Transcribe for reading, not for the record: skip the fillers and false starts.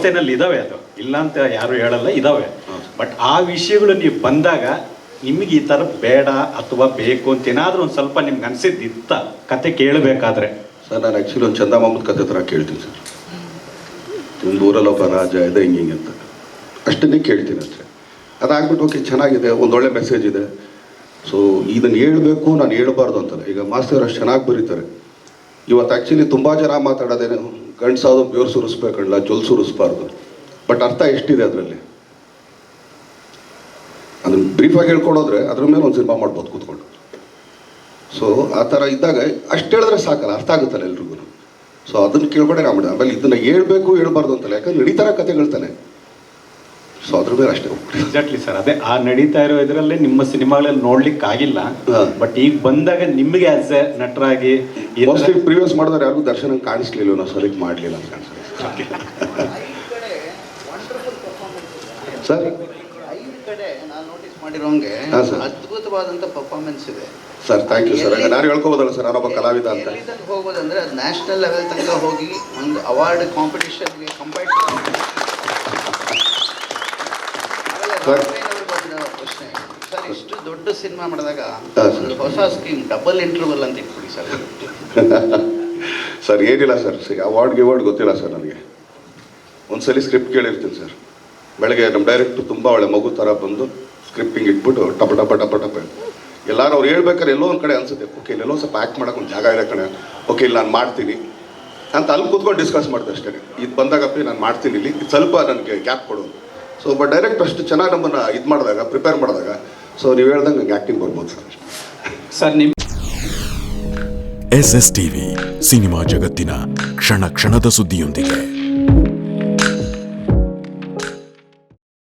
ವ್ಯವಸ್ಥೆನಲ್ಲಿ ಇದಾವೆ, ಅದು ಇಲ್ಲ ಅಂತ ಯಾರು ಹೇಳಲ್ಲ, ಇದಾವೆ. ಬಟ್ ಆ ವಿಷಯಗಳು ನೀವು ಬಂದಾಗ ನಿಮಗೆ ಈ ಥರ ಬೇಡ ಅಥವಾ ಬೇಕು ಅಂತ ಏನಾದರೂ ಒಂದು ಸ್ವಲ್ಪ ನಿಮ್ಗೆ ಅನಿಸಿದ್ದಿತ್ತ ಕತೆ ಕೇಳಬೇಕಾದ್ರೆ? ಸರ್, ನಾನು ಆ್ಯಕ್ಚುಲಿ ಒಂದು ಚಂದ ಮಾಮೂದ್ ಕತೆ ಥರ ಕೇಳ್ತೀನಿ ಸರ್. ಒಂದು ಊರಲ್ಲಿ ಒಬ್ಬ ರಾಜ ಇದೆ ಹಿಂಗೆ ಅಂತ ಅಷ್ಟನ್ನೇ ಕೇಳ್ತೀನಿ ಅಷ್ಟೇ. ಅದಾಗ್ಬಿಟ್ಟು ಓಕೆ ಚೆನ್ನಾಗಿದೆ, ಒಂದೊಳ್ಳೆ ಮೆಸೇಜ್ ಇದೆ. ಸೊ ಇದನ್ನು ಹೇಳಬೇಕು, ನಾನು ಹೇಳಬಾರ್ದು ಅಂತಲ್ಲ. ಈಗ ಮಾಸ್ಟರ್ ಅಷ್ಟು ಚೆನ್ನಾಗಿ ಬರೀತಾರೆ. ಇವತ್ತು ಆ್ಯಕ್ಚುಲಿ ತುಂಬ ಜನ ಮಾತಾಡೋದೇನು, ಗಂಡ್ಸಾದ್ರು ಬೆವರು ಸುರಿಸ್ಬೇಕಲ್ಲ, ಜೊಲ್ ಸುರಿಸ್ಬಾರ್ದು. ಬಟ್ ಅರ್ಥ ಎಷ್ಟಿದೆ ಅದರಲ್ಲಿ, ಅದನ್ನು ಬ್ರೀಫಾಗಿ ಹೇಳ್ಕೊಡೋದ್ರೆ ಅದ್ರ ಮೇಲೆ ಒಂದು ಸಿನಿಮಾ ಮಾಡ್ಬೋದು ಕೂತ್ಕೊಂಡು. ಸೊ ಆ ಥರ ಇದ್ದಾಗ ಅಷ್ಟು ಹೇಳಿದ್ರೆ ಸಾಕಲ್ಲ, ಅರ್ಥ ಆಗುತ್ತಲ್ಲ ಎಲ್ರಿಗೂ. ಸೊ ಅದನ್ನು ಕೇಳ್ಕೊಂಡೆ ನಾವು ಮಾಡಿ. ಆಮೇಲೆ ಇದನ್ನು ಹೇಳ್ಬೇಕು ಹೇಳ್ಬಾರ್ದು ಅಂತಲ್ಲ, ಯಾಕಂದ್ರೆ ನಡೀತಾರ ಕತೆಗಳು ತಾನೆ. ಸೊ ಅದ್ರ ಮೇಲೆ ಅಷ್ಟೇ. ಎಕ್ಸಾಕ್ಟ್ಲಿ ಸರ್, ಅದೇ ಆ ನಡೀತಾ ಇರೋ ಇದರಲ್ಲೇ ನಿಮ್ಮ ಸಿನಿಮಾಗಳಲ್ಲಿ ನೋಡ್ಲಿಕ್ಕೆ ಆಗಿಲ್ಲ. ಬಟ್ ಈಗ ಬಂದಾಗ ನಿಮಗೆ ಆಸ್ ಎ ನಟರಾಗಿ ಮೋಸ್ಟ್ಲಿ ಪ್ರಿವಿಯಸ್ ಮಾಡಿದ್ರೆ ಯಾರಿಗೂ ದರ್ಶನ ಕಾಣಿಸ್ಲಿಲ್ಲ, ನಾವು ಸರಿಗ್ ಮಾಡಲಿಲ್ಲ ಅಂತ ಕಾಣಿಸ್ತದೆ ಸರ್. ನಾನು ನೋಟಿಸ್ ಮಾಡಿರೋಂಗೆ ಅದ್ಭುತವಾದಂಥ ಪರ್ಫಾರ್ಮೆನ್ಸ್ ಇದೆ ಸರ್. Thank you sir. ನಾನು ಹೇಳ್ಕೋಬೋದಲ್ಲ ಸರ್, ನಾನೊಬ್ಬ ಕಲಾವಿದ ಅಂತ. ಹೋಗೋದಂದ್ರೆ ಅದು ನ್ಯಾಷನಲ್ ಲೆವೆಲ್ ತನಕ ಹೋಗಿ ಒಂದು ಅವಾರ್ಡ್ ಕಾಂಪಿಟೇಷನ್ಗೆ ಕಂಪೈಟ್ ಪ್ರಶ್ನೆ ಸರ್. ಇಷ್ಟು ದೊಡ್ಡ ಸಿನಿಮಾ ಮಾಡಿದಾಗ ಒಂದು ಹೊಸ ಸ್ಕೀಮ್ ಡಬಲ್ ಇಂಟರ್ವಲ್ ಅಂತ ಇಟ್ಬಿಡಿ ಸರ್. ಸರ್ ಏನಿಲ್ಲ ಸರ್, ಅವಾರ್ಡ್ ಗೊತ್ತಿಲ್ಲ ಸರ್ ನನಗೆ. ಒಂದ್ಸಲಿ ಸ್ಕ್ರಿಪ್ಟ್ ಕೇಳಿರ್ತೀನಿ ಸರ್. ಬೆಳಗ್ಗೆ ನಮ್ಮ ಡೈರೆಕ್ಟ್ರು ತುಂಬ ಒಳ್ಳೆ ಮಗು ಥರ ಬಂದು ಸ್ಕ್ರಿಪ್ಟಿಂಗ್ ಇಟ್ಬಿಟ್ಟು ಟಪ ಟಪ ಟಪ ಟಪ ಎಲ್ಲರೂ ಅವ್ರು ಹೇಳ್ಬೇಕಾದ್ರೆ ಎಲ್ಲೋ ಒಂದು ಕಡೆ ಅನ್ಸುತ್ತೆ, ಓಕೆ ಇಲ್ಲೆಲ್ಲೋ ಸ್ವಲ್ಪ ಆ್ಯಕ್ಟ್ ಮಾಡೋಕೆ ಒಂದು ಜಾಗ ಇದೆ ಕಣೆ, ಓಕೆ ಇಲ್ಲಿ ನಾನು ಮಾಡ್ತೀನಿ ಅಂತ ಅಲ್ಲಿ ಕೂತ್ಕೊಂಡು ಡಿಸ್ಕಸ್ ಮಾಡಿದೆ ಅಷ್ಟೇ. ಇದು ಬಂದಾಗಪ್ಪಿ ನಾನು ಮಾಡ್ತೀನಿ, ಇಲ್ಲಿ ಇದು ಸ್ವಲ್ಪ ನನಗೆ ಗ್ಯಾಪ್ ಕೊಡು. ಸೊ ಬಟ್ ಡೈರೆಕ್ಟ್ ಅಷ್ಟು ಚೆನ್ನಾಗಿ ನಮ್ಮನ್ನು ಇದು ಮಾಡಿದಾಗ, ಪ್ರಿಪೇರ್ ಮಾಡಿದಾಗ, ಸೊ ನೀವು ಹೇಳ್ದಂಗೆ ನಂಗೆ ಆ್ಯಕ್ಟಿಂಗ್ ಬರ್ಬೋದು ಸರ್. ಸರ್ ನಿಮ್ಮ SS TV ಸಿನಿಮಾ ಜಗತ್ತಿನ ಕ್ಷಣ ಕ್ಷಣದ ಸುದ್ದಿಯೊಂದಿಗೆ.